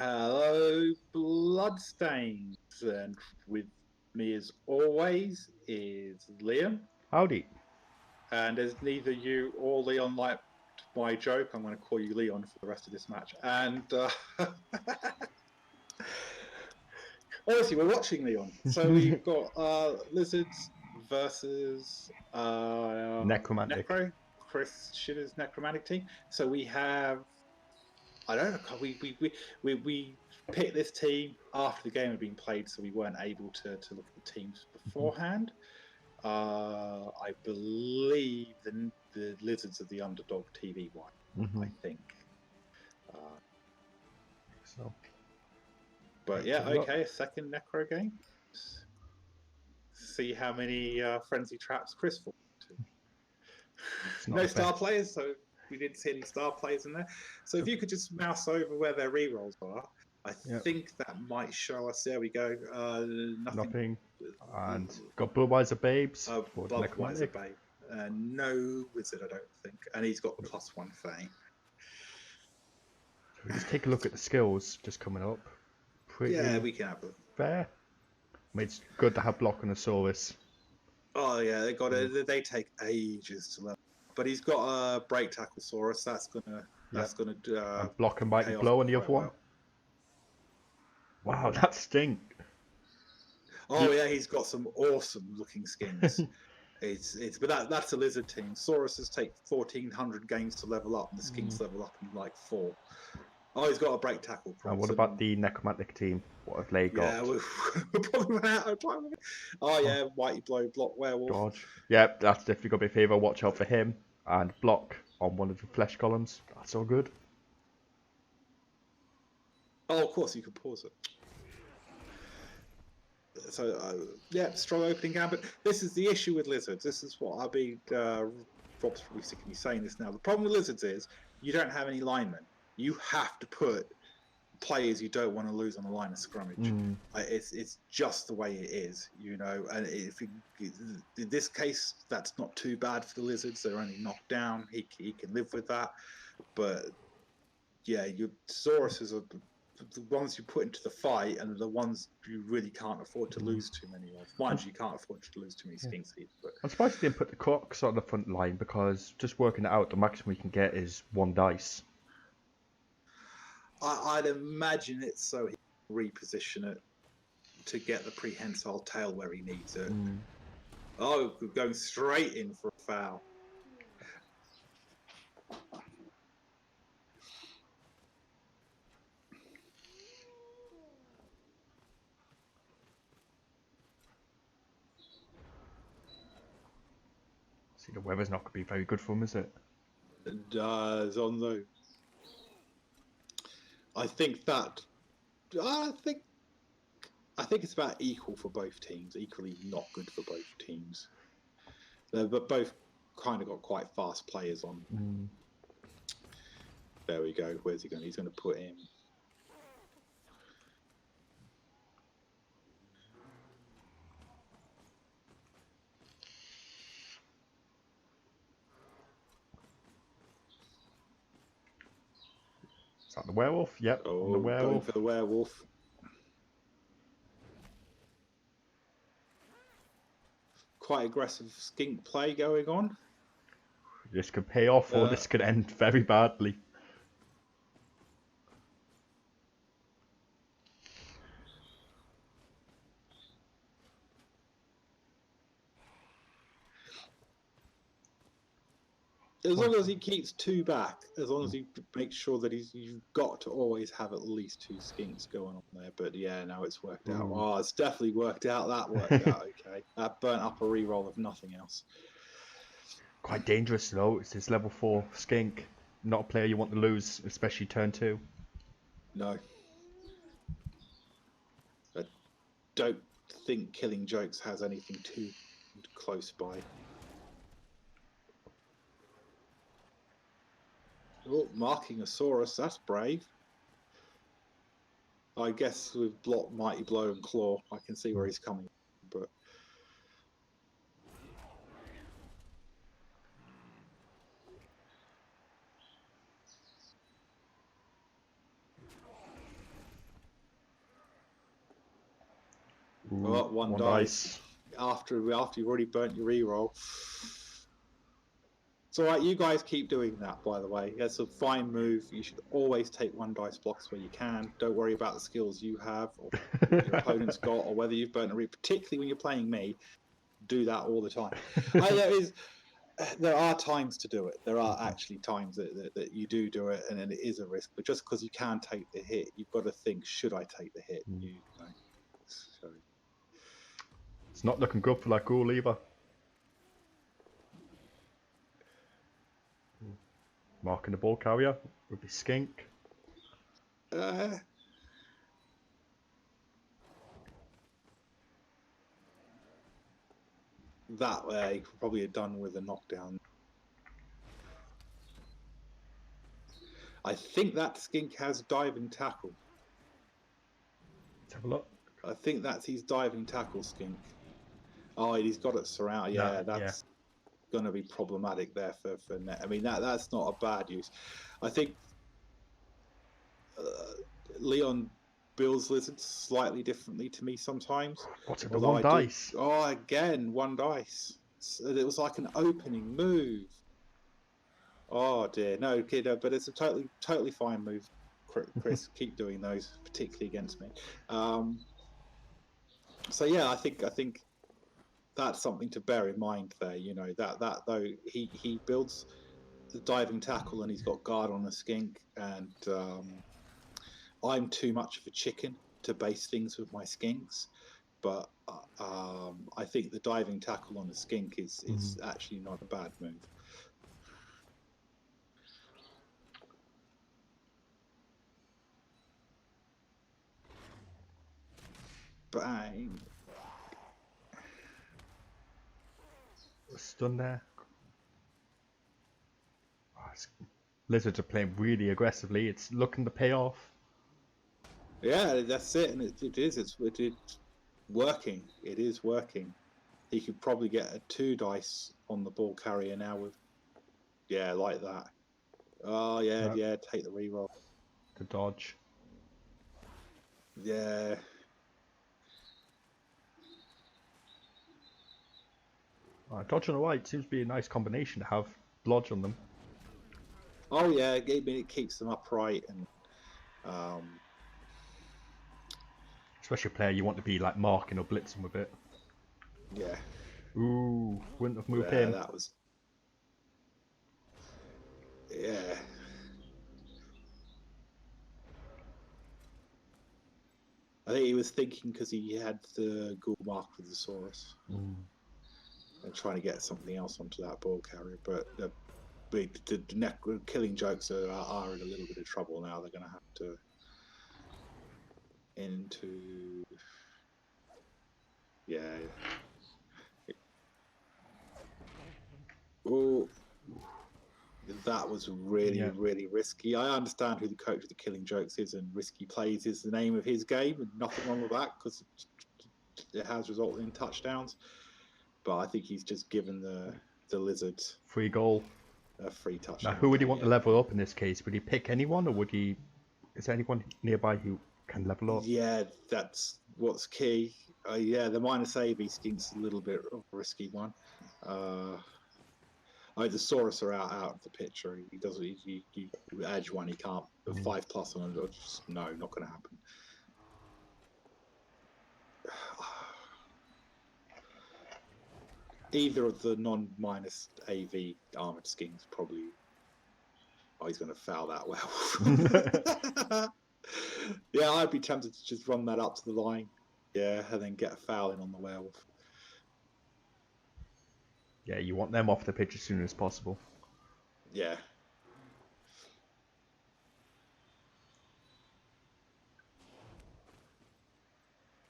Hello, Bloodstains, and with me as always is Liam. Howdy. And as neither you or Leon liked my joke, I'm going to call you Leon for the rest of this match. And obviously, we're watching Leon. So we've got Lizards versus Necromantic. Necro, Chris Shitter's Necromantic team. So we have. I don't know. We picked this team after the game had been played, so we weren't able to look at the teams beforehand. I believe the Lizards are the underdog TV one. I think. So, But yeah, okay, a second Necro game. See how many frenzy traps Chris falls into. No star players, so we didn't see any star players in there. So if you could just mouse over where their rerolls are, I think that might show us. There we go. Nothing. And got Bloodweiser Babes. Bloodweiser Babe. No Wizard, I don't think. And he's got +1 Fang. So we just take a look at the skills just coming up. We can have it. Fair. I mean, it's good to have Block on a Saurus. Oh yeah, they got it. They take ages to level. But he's got a break tackle Saurus. That's gonna and Block and Mighty Blow on the other one. Wow, that stink. Oh yeah, he's got some awesome looking skins. But that's a Lizard team. Sauruses take 1,400 games to level up, and the skins level up in like 4. Oh, he's got a break tackle. And what about the Necromantic team? What have they got? Yeah, we'll probably run out of time. Oh yeah, Mighty Blow, Block, Werewolf. Dodge. Yeah, that's definitely got to be a favour. Watch out for him. And Block on one of the flesh columns. That's all good. Oh, of course, you can pause it. So, strong opening gambit. This is the issue with Lizards. This is what I'll be. Rob's probably sick of me saying this now. The problem with Lizards is you don't have any linemen. You have to put players you don't want to lose on the line of scrummage. It's just the way it is, you know. And in this case, that's not too bad for the Lizards. They're only knocked down. He can live with that. But yeah, your Sauruses are the ones you put into the fight, and the ones you really can't afford to lose too many of. Mind you, can't afford to lose too many skinks either. But I'm surprised they didn't put the Crocs on the front line, because just working it out, the maximum we can get is 1 dice. I'd imagine it's so he can reposition it to get the prehensile tail where he needs it. Oh, we're going straight in for a foul. See, the weather's not going to be very good for him, is it? It does, on though. I think it's about equal for both teams. Equally not good for both teams. But both kind of got quite fast players on. There we go. Where's he going? He's going to put in. Is that the werewolf? Yep, Oh, the werewolf. Going for the werewolf. Quite aggressive skink play going on. This could pay off, or this could end very badly. As long as he keeps 2 back, as long as he makes sure that you've got to always have at least 2 skinks going on there. But yeah, now it's worked out. Oh, it's definitely worked out. That worked out okay. That burnt up a reroll of nothing else. Quite dangerous though. It's this level 4 skink. Not a player you want to lose, especially turn 2. No. I don't think killing Jokez has anything too close by. Oh, marking a Saurus, that's brave. I guess with Block, Mighty Blow and Claw, I can see where he's coming from, but Ooh, Oh, one dice. After you've already burnt your reroll. It's all right. You guys keep doing that, by the way. It's a fine move. You should always take one dice blocks where you can. Don't worry about the skills you have or your opponent's got, or whether you've burnt a reroll. Particularly when you're playing me, do that all the time. There are times to do it. There are actually times that you do it, and then it is a risk. But just because you can take the hit, you've got to think: should I take the hit? So. It's not looking good for that ghoul either. Marking the ball carrier with his skink. That way, could probably have done with a knockdown. I think that skink has diving tackle. Let's have a look. I think that's his diving tackle skink. Oh, he's got it surrounded. Yeah, that's going to be problematic there for net. I mean, that's not a bad use. I think Leon builds lizards slightly differently to me sometimes. What's it? The one dice? Again, one dice. It was like an opening move. Oh dear, no, kid, but it's a totally fine move. Chris, keep doing those, particularly against me. So yeah, I think that's something to bear in mind there. You know that though he builds the diving tackle and he's got guard on a skink, and I'm too much of a chicken to base things with my skinks. But I think the diving tackle on a skink is actually not a bad move. Bang. Stun there. Lizards are playing really aggressively. It's looking to pay off. Yeah, that's it, and it is working. It is working. He could probably get a 2 dice on the ball carrier now with, like that. Oh yeah, take the reroll. To dodge. Yeah. Dodge on the right seems to be a nice combination to have blodge on them. Oh yeah, it keeps them upright, and especially a player you want to be like marking or blitzing with it. Yeah. Ooh, wouldn't have moved him. That was. Yeah. I think he was thinking because he had the ghoul mark with the Saurus. And trying to get something else onto that ball carrier, but the killing jokes are in a little bit of trouble now. They're going to have to into Oh, that was really risky. I understand who the coach of the Killing Jokes is, and risky plays is the name of his game, and nothing wrong with that because it has resulted in touchdowns. But I think he's just given the Lizards free goal, a free touchdown. Now, who would he want to level up in this case? Would he pick anyone, or would he? Is there anyone nearby who can level up? Yeah, that's what's key. The minus AV skinks a little bit of a risky one. The Saurus are out of the picture. He does. He edge one. He can't. 5+ on him. No, not going to happen. Either of the non-minus AV armored skins probably. Oh, he's going to foul that well. Yeah, I'd be tempted to just run that up to the line. Yeah, and then get a foul in on the werewolf. Yeah, you want them off the pitch as soon as possible. Yeah.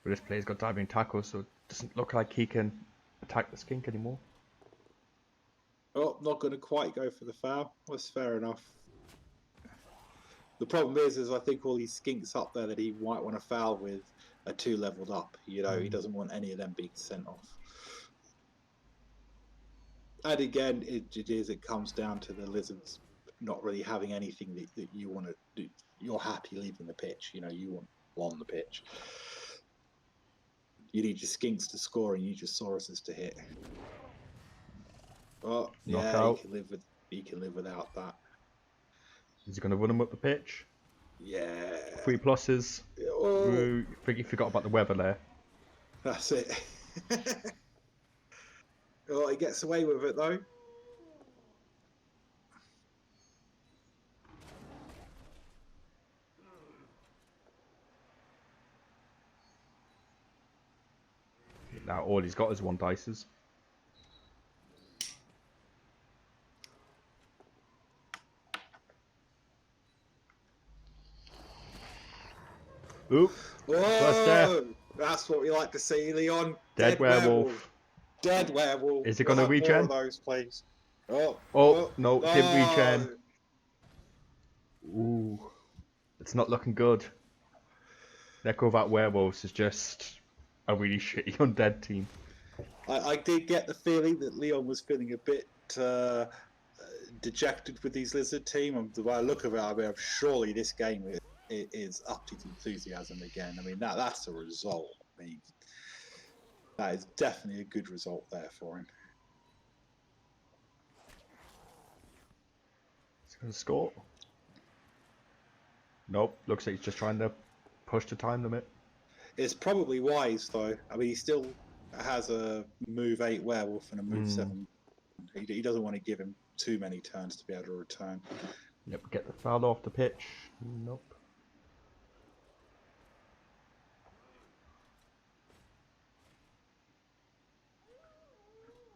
But this player's got diving tackle, so it doesn't look like he can attack the skink anymore. Oh, not going to quite go for the foul. That's fair enough. The problem is I think all these skinks up there that he might want to foul with are 2 leveled up. You know, he doesn't want any of them being sent off. And again, it comes down to the Lizards not really having anything that you want to do. You're happy leaving the pitch. You know, you want on the pitch. You need your skinks to score and you need your sauruses to hit. Oh, yeah, Knockout. he can live without that. Is he going to run him up the pitch? Yeah. 3 pluses. Oh, Ooh, I think you forgot about the weather there. that's it. Oh, he gets away with it though. Now all he's got is 1 dices. Oop. Whoa! That's what we like to see, Leon. Dead werewolf. Dead werewolf. Is it going to We'll have regen? more of those, please. Oh, no, didn't no. regen. Ooh. It's not looking good. Necrovat Werewolves is just a really shitty undead team. I did get the feeling that Leon was feeling a bit dejected with these lizard team. And by the look of it, I mean, surely this game is up to enthusiasm again. I mean, that's a result. I mean, that is definitely a good result there for him. He's going to score. Nope, looks like he's just trying to push the time limit. It's probably wise, though. I mean, he still has a move 8 werewolf and a move 7. He doesn't want to give him too many turns to be able to return. Yep, get the foul off the pitch. Nope.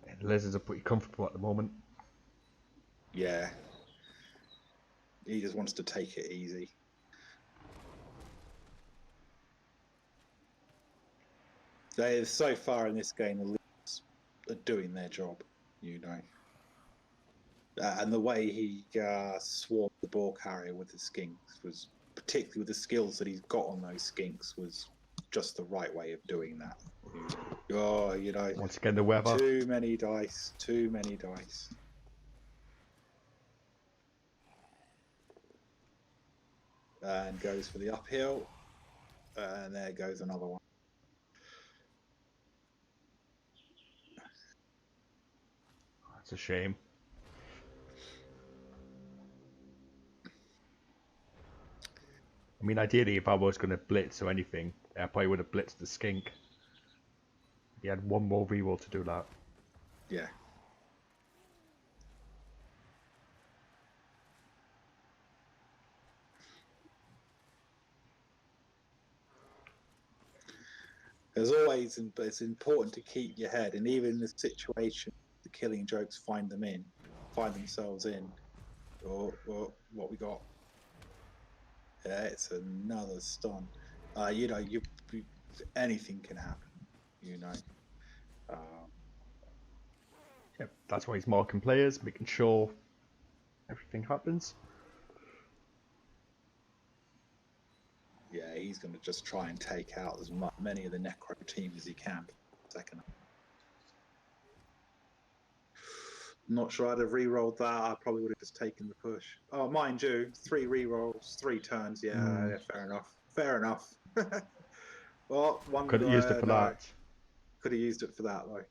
And the lizards are pretty comfortable at the moment. Yeah. He just wants to take it easy. So far in this game, the lizards are doing their job, you know. And the way he swarmed the ball carrier with the skinks was, particularly with the skills that he's got on those skinks, was just the right way of doing that. Oh, you know. Once again, the weather. Too many dice. Too many dice. And goes for the uphill. And there goes another one. That's a shame. I mean, ideally, if I was going to blitz or anything, I probably would have blitzed the skink. He had 1 more reroll to do that. Yeah. As always, it's important to keep your head, and even in the situation the killing jokes find themselves in. Oh, what we got? Yeah, it's another stun. You know, anything can happen. You know. Yep, that's why he's marking players, making sure everything happens. Yeah, he's going to just try and take out as many of the Necro team as he can. Second. Not sure I'd have re-rolled that. I probably would have just taken the push. Oh, mind you, 3 re-rolls, 3 turns. Yeah, fair enough. Fair enough. Well, one could have used it for that. Could have used it for that though.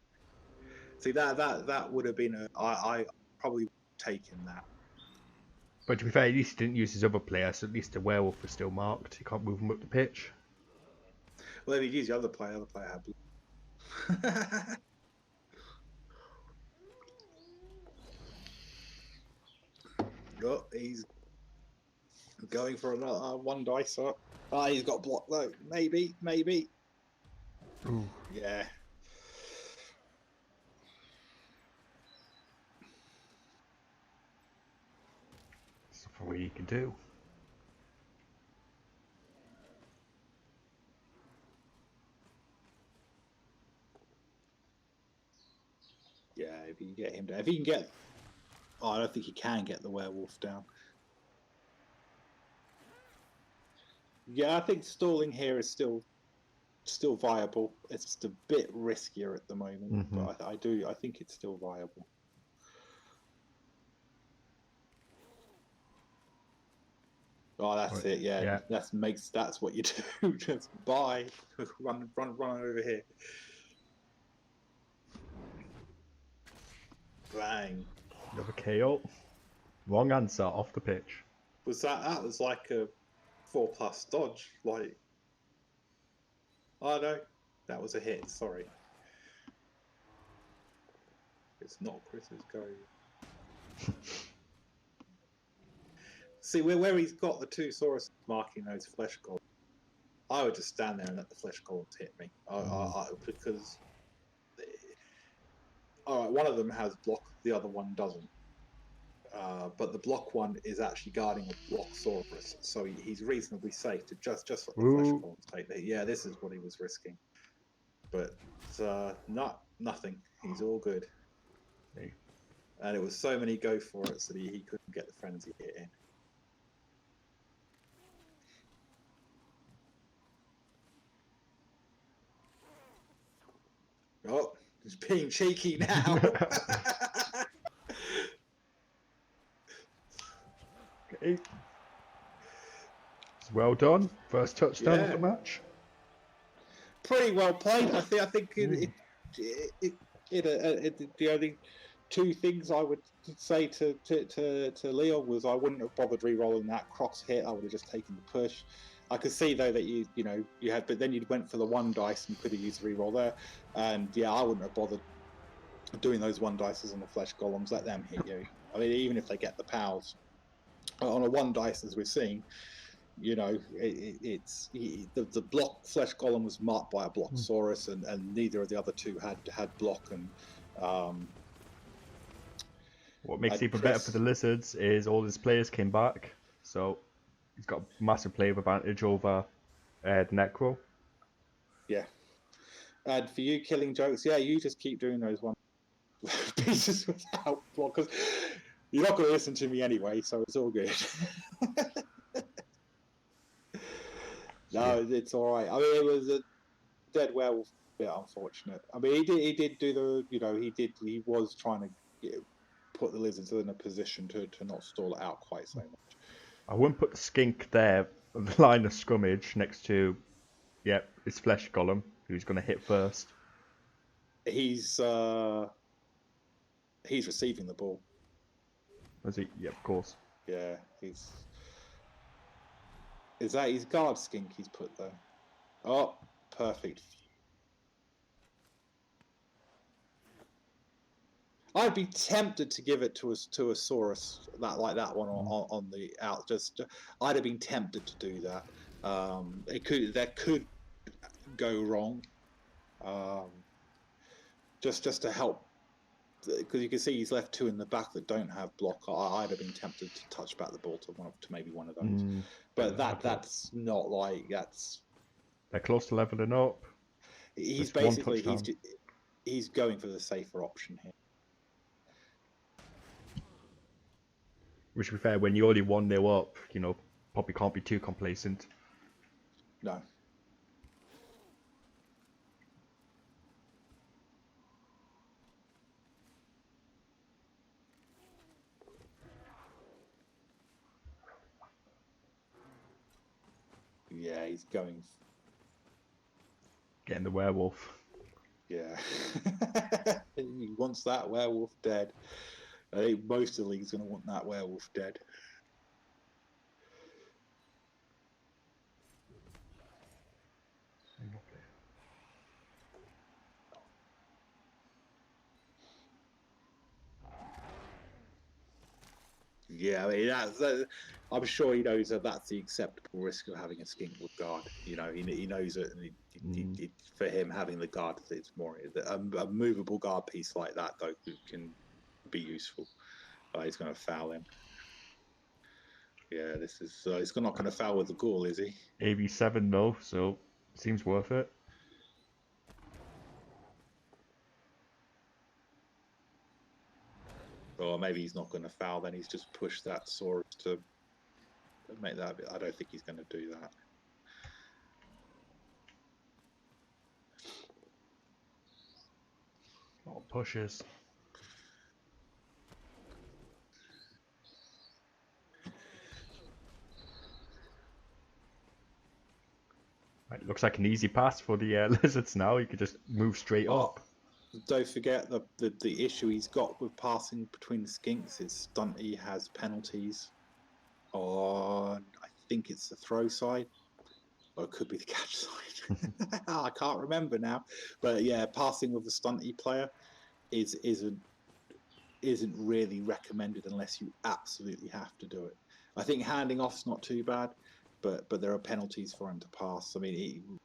See, that would have been I probably taken that. But to be fair, at least he didn't use his other player, so at least the werewolf was still marked. He can't move him up the pitch. Well, if he used the other player had blue. Oh, he's going for another 1 dice up. He's got blocked though. Maybe. Ooh. Yeah. There's nothing you can do. Yeah, if you can get him down. If he can get... Oh, I don't think he can get the werewolf down. Yeah, I think stalling here is still viable. It's just a bit riskier at the moment, but I think it's still viable. Oh, that's it. Yeah, Yeah. that's what you do. Just bye, run over here. Bang. Another KO. Wrong answer off the pitch. That was like a 4+ dodge? Like, oh no, that was a hit. Sorry, it's not Chris's go. See where he's got the two Saurus marking those flesh golems. I would just stand there and let the flesh golems hit me. Because all right, one of them has block, the other one doesn't. But the block one is actually guarding a block Saurus, so he's reasonably safe to just let the flesh golems take it. Yeah, this is what he was risking. But nothing. He's all good. Hey. And it was so many go for it that he couldn't get the frenzy hit in. Oh, he's being cheeky now. Okay. It's well done. First touchdown of the match. Pretty well played. I think the only two things I would say to Leon was I wouldn't have bothered re-rolling that cross hit. I would have just taken the push. I could see though that you had, but then you went for the one dice and you could have used the re-roll there. And yeah, I wouldn't have bothered doing those one dices on the flesh golems. Let them hit you. I mean, even if they get the pals on a one dice, as we're seeing, it's the block flesh golem was marked by a block Saurus, and neither of the other two had block. And what makes it even better for the Lizards is all his players came back, so he's got a massive player advantage over the Necro. Yeah, and for you killing Jokes, yeah, you just keep doing those one pieces without block, because you're not going to listen to me anyway, so it's all good. No, it's all right. I mean, it was a dead werewolf bit unfortunate. I mean, he did do the, he was trying to put the Lizards in a position to not stall it out quite so much. I wouldn't put the skink there on the line of scrummage next to, his flesh golem, who's going to hit first. He's receiving the ball. Is he? Yeah, of course. Yeah, is that his guard skink he's put there? Oh, perfect. I'd be tempted to give it to a Saurus that one on the out. I'd have been tempted to do that. That could go wrong. Just to help, because you can see he's left two in the back that don't have block. I'd have been tempted to touch back the ball to maybe one of those. But that's not like that's. They're close to leveling up. He's basically he's going for the safer option here. Which, to be fair, when you're only 1-0 up, probably can't be too complacent. No. Yeah, he's going. Getting the werewolf. Yeah. He wants that werewolf dead. I think most of the league's going to want that werewolf dead. Yeah, I mean I'm sure he knows that that's the acceptable risk of having a skink with guard. He knows it, and for him having the guard, it's more a movable guard piece like that though can be useful. He's going to foul him. Yeah, this is he's not going to foul with the ghoul, is he? AV7 though, so seems worth it. Or maybe he's not going to foul, then he's just pushed that sword to make that. I don't think he's going to do that. A lot of pushes. It looks like an easy pass for the lizards now. You could just move straight up. Don't forget the issue he's got with passing between the skinks is Stunty has penalties on, I think it's the throw side, or it could be the catch side. I can't remember now, but yeah, passing with the Stunty player isn't really recommended unless you absolutely have to do it. I think handing off's not too bad, but there are penalties for him to pass. I mean,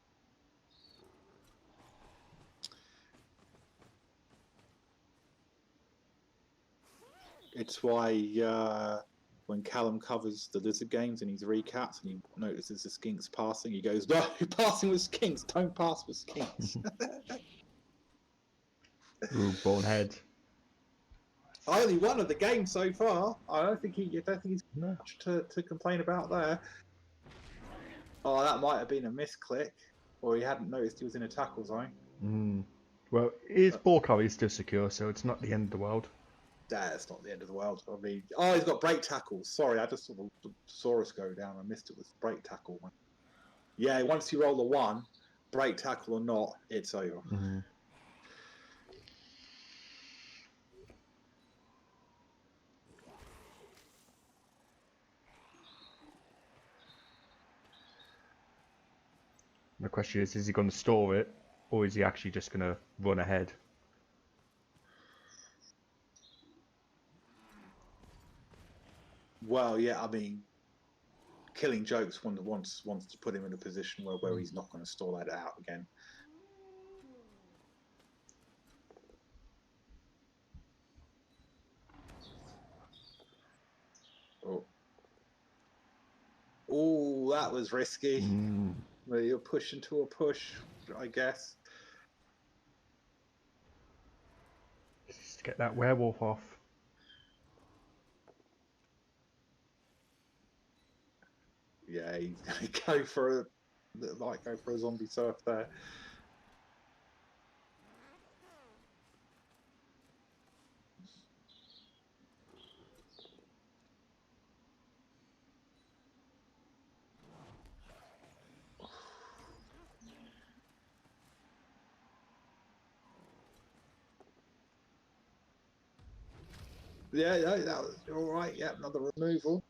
it's why when Callum covers the Lizard games and he's recaps and he notices the skinks passing, he goes, "No, you're passing with skinks. Don't pass with skinks." Ooh, bonehead. Only one of the game so far. I don't think he's No. much to complain about there. Oh, that might have been a misclick, or he hadn't noticed he was in a tackle zone. Well, his ball carrier is still secure, so it's not the end of the world. It's not the end of the world. I mean, oh, he's got break tackles. Sorry, I just saw the Saurus go down. I missed it with break tackle one. Yeah, once you roll the one, break tackle or not, it's over. The question is he going to store it, or is he actually just going to run ahead? Well, yeah, I mean, killing Jokes wants to put him in a position where he's not going to stall that out again. Oh, that was risky. Where you're pushing to a push, I guess. Just to get that werewolf off. Yeah, he's going to go for a zombie surf there. Yeah, that was all right. Yeah, another removal.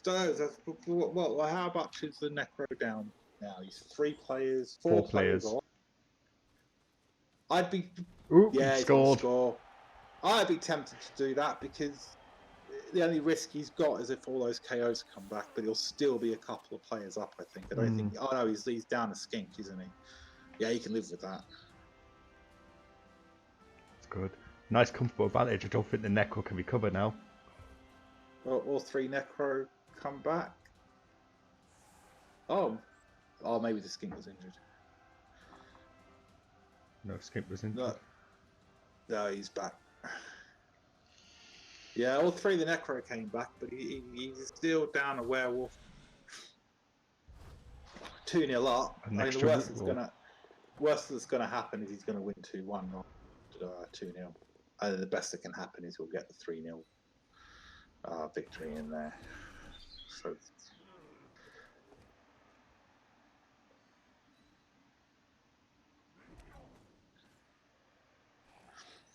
So, well, how much is the Necro down now? He's 3 players, 4 players off. I'd be... Ooh, yeah, he's scored. on score. I'd be tempted to do that because the only risk he's got is if all those KOs come back, but he'll still be a couple of players up, I think. I don't think... Oh, no, he's down a skink, isn't he? Yeah, he can live with that. That's good. Nice comfortable advantage. I don't think the Necro can recover now. Well, all 3 Necro come back. Oh, maybe the skink was injured. No, skink was injured. No, he's back. Yeah, all 3 of the Necro came back, but he's still down a werewolf. 2-0 up. I mean, the worst that's gonna happen is he's gonna win 2-1, not 2-0. And the best that can happen is we'll get the 3-0 victory in there. So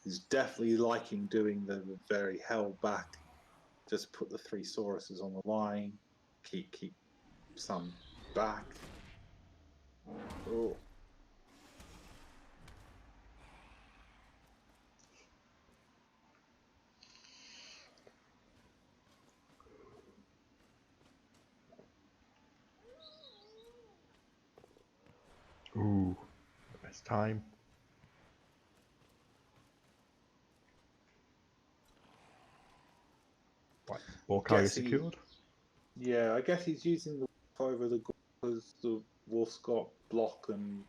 he's definitely liking doing the very held back. Just put the 3 Sauruses on the line. Keep some back. Oh. Ooh, best time. What? Ball carrier secured? Yeah, I guess he's using the wolf over the because the wolf's got block and.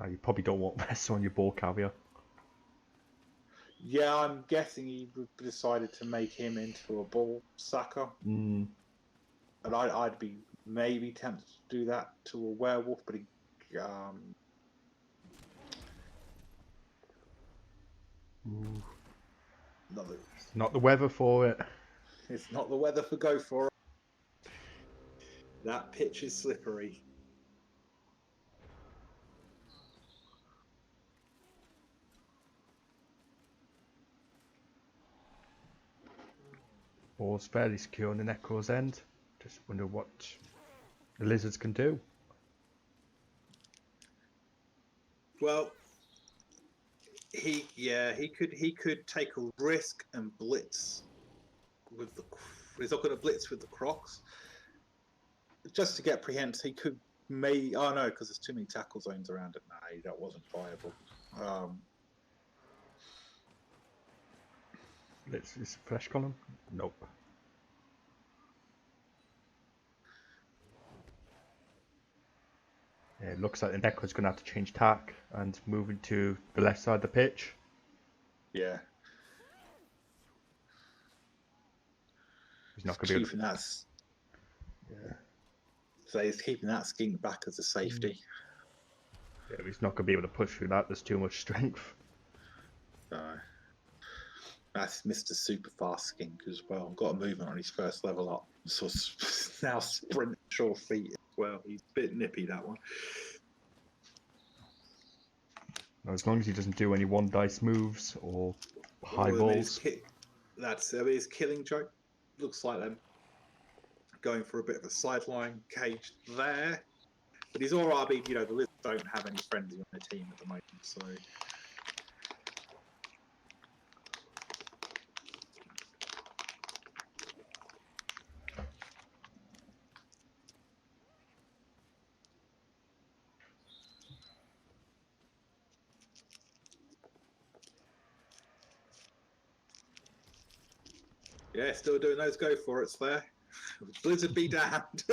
You probably don't want this on your ball carrier. Yeah, I'm guessing he decided to make him into a ball sacker. And I'd be maybe tempted to do that to a werewolf, but Not the weather for it. It's not the weather for go for it. That pitch is slippery. Ball's fairly secure on the Necro's end. Just wonder what the Lizards can do. Well, he could take a risk and blitz with the. He's not going to blitz with the Crocs. Just to get prehensile, he could oh no, because there's too many tackle zones around it. No, that wasn't viable. Blitz is flesh column? Nope. Yeah, it looks like the Necro's going to have to change tack and move into the left side of the pitch. Yeah. He's not going to be able to... that. Yeah. So he's keeping that skink back as a safety. Yeah, he's not going to be able to push through that. There's too much strength. That's Mr. Super Fast Skink as well. Got a movement on his first level up. So now sprint short feet as well. He's a bit nippy, that one. As long as he doesn't do any one dice moves or high balls. That's his killing joke. Looks like them going for a bit of a sideline cage there. But he's alright. I mean, the Lizards don't have any frenzy on their team at the moment, so. Yeah, still doing those go for it's there. Blizzard be damned.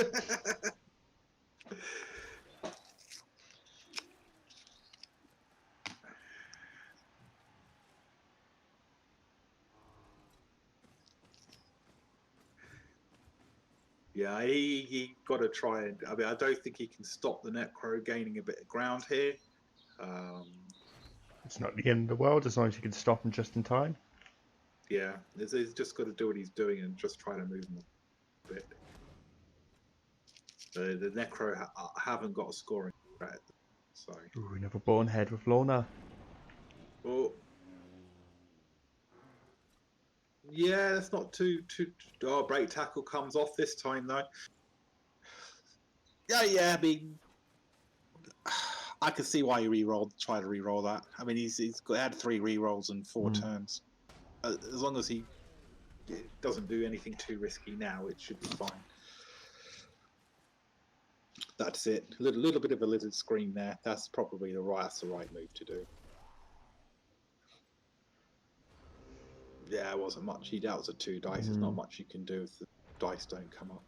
Yeah, he got to try and. I mean, I don't think he can stop the Necro gaining a bit of ground here. It's not the end of the world as long as you can stop him just in time. Yeah, he's just got to do what he's doing and just try to move him a bit. The Necro haven't got a scoring threat, so. Ooh, another born head with Lorna. Oh. Yeah, that's not too. Oh, break tackle comes off this time though. Yeah. I mean, I can see why he tried to re-roll that. I mean, he's had 3 re-rolls and 4 turns. As long as he doesn't do anything too risky now, it should be fine. That's it. A little bit of a lizard scream there. That's probably the right move to do. Yeah, it wasn't much. That was a 2 dice. There's not much you can do if the dice don't come up.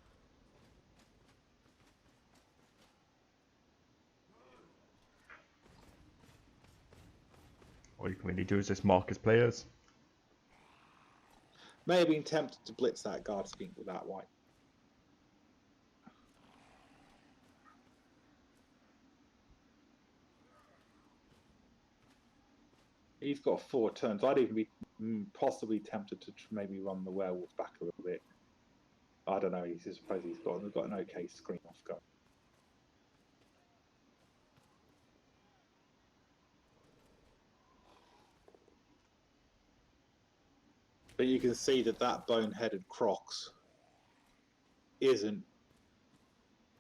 All you can really do is just mark his players. May have been tempted to blitz that guard skink with that white. He's got 4 turns. I'd even be possibly tempted to maybe run the werewolf back a little bit. I don't know. I suppose he's got an okay screen off go. But you can see that bone-headed Crocs isn't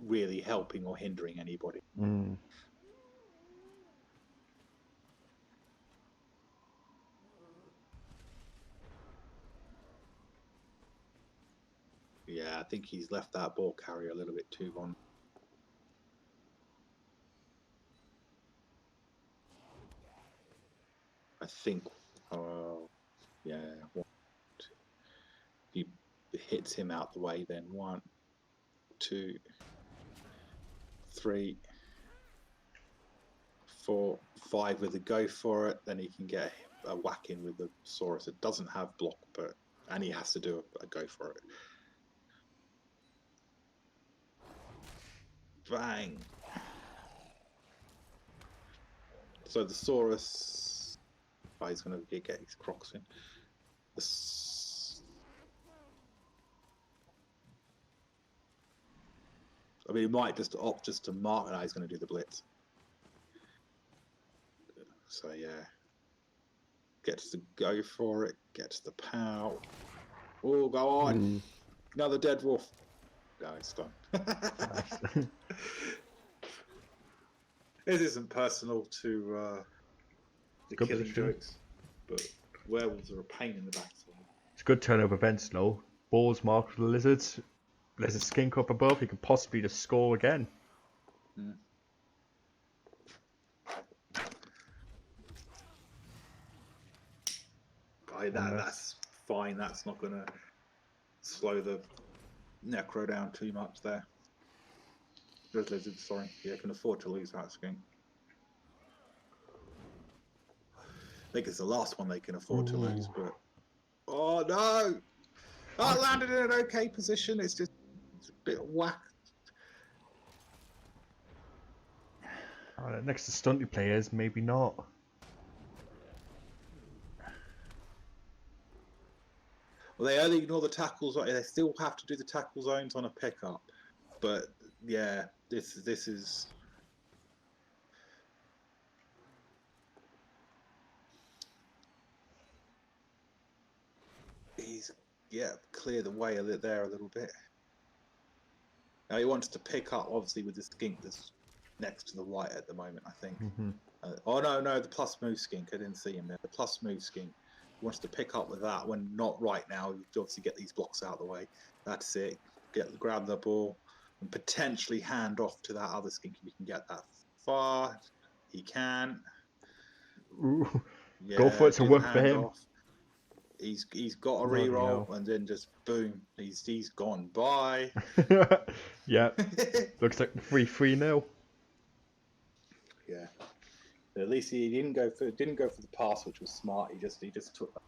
really helping or hindering anybody. Yeah, I think he's left that ball carrier a little bit too on. I think, yeah, he hits him out the way then. 1, 2, 3, 4, 5 with a go for it. Then he can get a whack in with the Saurus. It doesn't have block, and he has to do a go for it. Bang. So the Saurus, he's going to get his Crocs in. I mean, he might just opt just to mark that he's going to do the blitz. So yeah, gets to go for it, gets the pow. Oh, go on! Another dead wolf. No, it's done. Nice. This isn't personal to the Good killing position. jokes, but werewolves are a pain in the backside. It's good turnover events, though. Balls marked for the lizards. There's a skink up above. He could possibly just score again. Mm. That's fine. That's not going to slow the necro down too much there. Those lizards, sorry. Yeah, can afford to lose that skink. I think it's the last one they can afford to lose, but... Oh, no! Oh, I landed in an okay position. It's just a bit whack. Next to stunty players, maybe not. Well, they only ignore the tackles. They still have to do the tackle zones on a pickup. But, yeah, this is... He's, clear the way there a little bit. Now he wants to pick up, obviously, with the skink that's next to the white at the moment, I think. Oh, no, the plus move skink. I didn't see him there. The plus move skink. He wants to pick up with that when not right now. You obviously get these blocks out of the way. That's it. Grab the ball and potentially hand off to that other skink if you can get that far. He can. Ooh. Yeah, Go for it to work for him. off. He's got a reroll and then just boom, he's gone by. Yeah, looks like 3-3-0. Yeah, at least he didn't go for the pass, which was smart. He just took.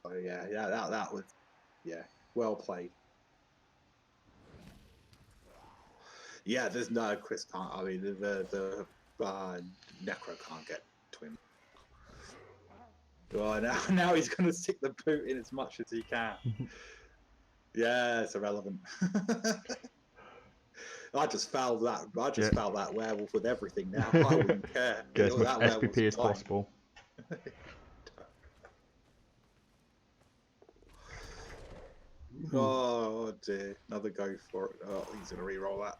Oh yeah, that was well played. Yeah, there's no Chris can't. I mean the Necro can't get to him. Oh, now he's going to stick the boot in as much as he can. Yeah, it's irrelevant. I just fouled that. Fouled that werewolf with everything now. I wouldn't care. Get as much SPP as possible. Oh dear, another go for it. Oh, he's going to re-roll that.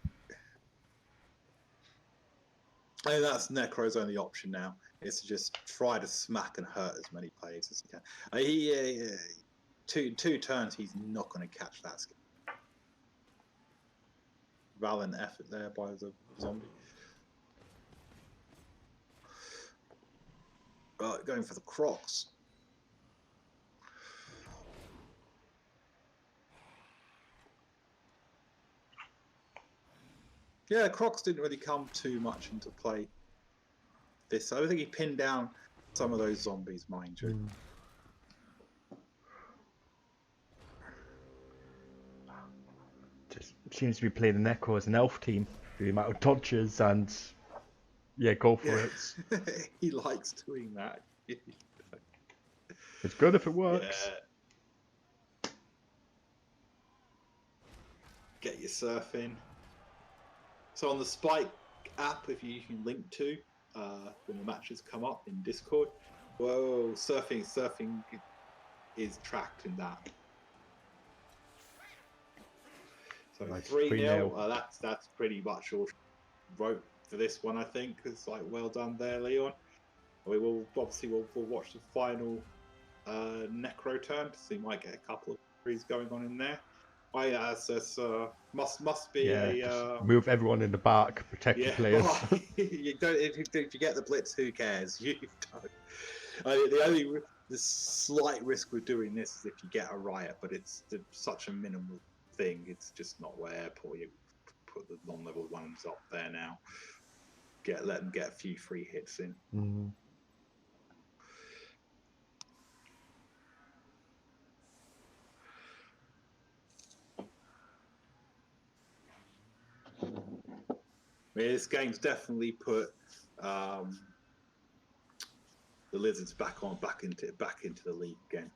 And that's Necro's only option now. Is to just try to smack and hurt as many players as he can. Two turns, he's not going to catch that skill. Valiant effort there by the zombie. Right, going for the Crocs. Yeah, Crocs didn't really come too much into play. I don't think he pinned down some of those zombies, mind you. Just seems to be playing the Necro as an elf team. The amount of dodges and go for it. He likes doing that. It's good if it works. Yeah. Get your surfing. So on the Spike app, if you can link to when the matches come up in Discord, whoa, surfing is tracked in that. So Nice. 3-0. That's pretty much all wrote for this one, I think. It's like well done there, Leon. We'll watch the final Necro turn, so you might get a couple of threes going on in there. Must be move everyone in the back, protect the players. You don't, if you get the blitz, who cares? You don't. The slight risk with doing this is if you get a riot, but it's such a minimal thing. It's just not where you put the non-level ones up there now. Let them get a few free hits in. Mm-hmm. This game's definitely put the Lizards back into the league again.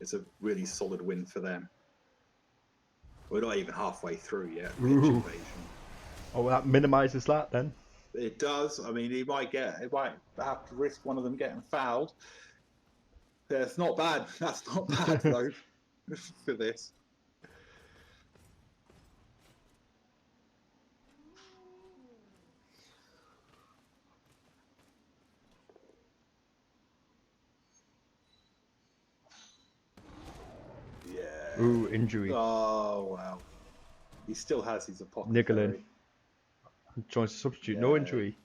It's a really solid win for them. We're not even halfway through yet. Pitch Ooh. invasion. Oh, well, that minimises that then. It does. I mean, he might have to risk one of them getting fouled. That's not bad. That's not bad though for this. Yeah. Ooh, injury. Oh wow. He still has his apothecary. Niggling. Joins the substitute. No Yeah. injury.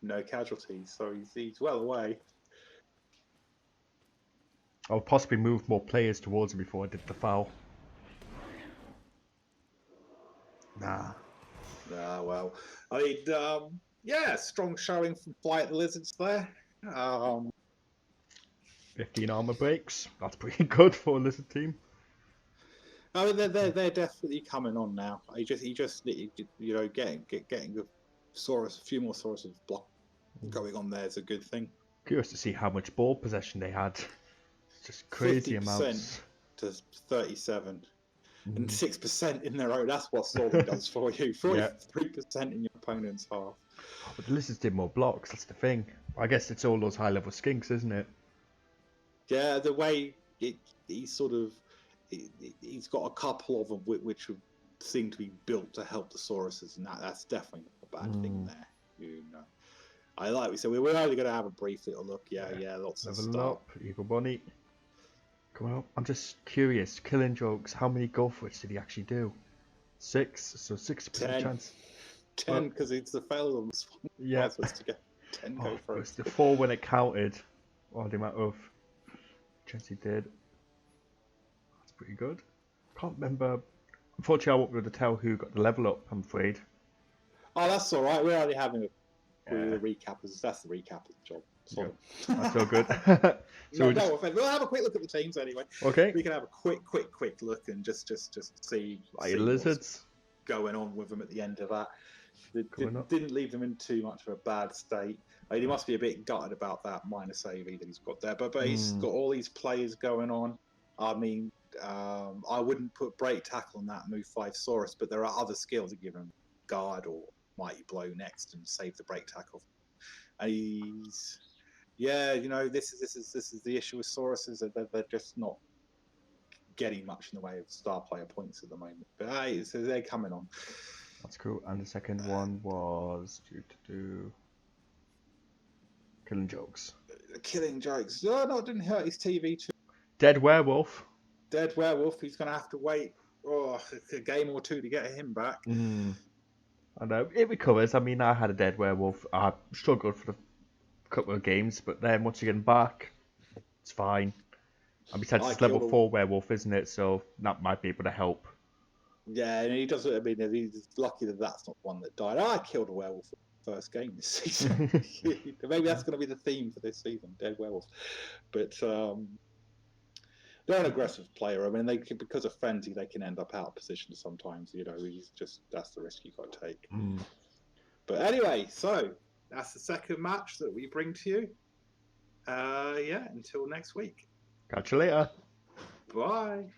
No casualties, so he's well away. I'll possibly move more players towards him before I did the foul. Nah. Ah, well. I mean, yeah, strong showing from Flight the Lizards there. 15 armor breaks. That's pretty good for a lizard team. I mean, they're definitely coming on now. He just you know getting the Saurus, a few more Saurus of block going on there is a good thing. Curious to see how much ball possession they had. Just crazy 50% amounts. to 37. And Mm. 6% in their own. That's what Sorting does for you. 43% in your opponent's half. But the lizards did more blocks. That's the thing. I guess it's all those high-level skinks, isn't it? Yeah, the way he's got a couple of them which seem to be built to help the Sauruses, and that's definitely not a bad thing there. You know, like we said, we're only going to have a brief little look. Yeah, lots of Level stuff. up, Eagle Bunny. Come on, I'm just curious. Killing Jokes, how many goal threats did he actually do? 6, so 60% chance. 10 because it's the fail on this one. Yeah. Supposed to get 10 go It for was it. the 4 when it counted. Or the amount of chance he did. That's pretty good. Can't remember. Unfortunately, I won't be able to tell who got the level up, I'm afraid. Oh, that's all right. We're only having the recappers. That's the recapper's job. Sorry. That's all good. So no offense. We'll have a quick look at the teams anyway. Okay. We can have a quick look and just see Lizards. what's going on with them at the end of that. Didn't leave them in too much of a bad state. I mean, he must be a bit gutted about that minus AV that he's got there, but he's got all these players going on. I mean, I wouldn't put break tackle on that move 5 Saurus, but there are other skills that give him guard or mighty blow next and save the break tackle. And he's, you know, this is the issue with Saurus is that they're just not getting much in the way of star player points at the moment. But hey, so they're coming on. That's cool. And the second one was Killing Jokes. Killing Jokes. Oh, no, it didn't hurt his TV too. Dead Werewolf. Dead Werewolf. He's going to have to wait a game or two to get him back. I know. It recovers. I mean, I had a Dead Werewolf. I struggled for a couple of games, but then once you get him back, it's fine. And besides, it's level 4 Werewolf, isn't it? So that might be able to help. Yeah, and he does. I mean, he's lucky that that's not one that died. I killed a werewolf in the first game this season. Maybe that's going to be the theme for this season, Dead Werewolf. But they're an aggressive player. I mean, because of frenzy, they can end up out of position sometimes. You know, that's the risk you got to take. But anyway, so that's the second match that we bring to you. Until next week. Catch you later. Bye.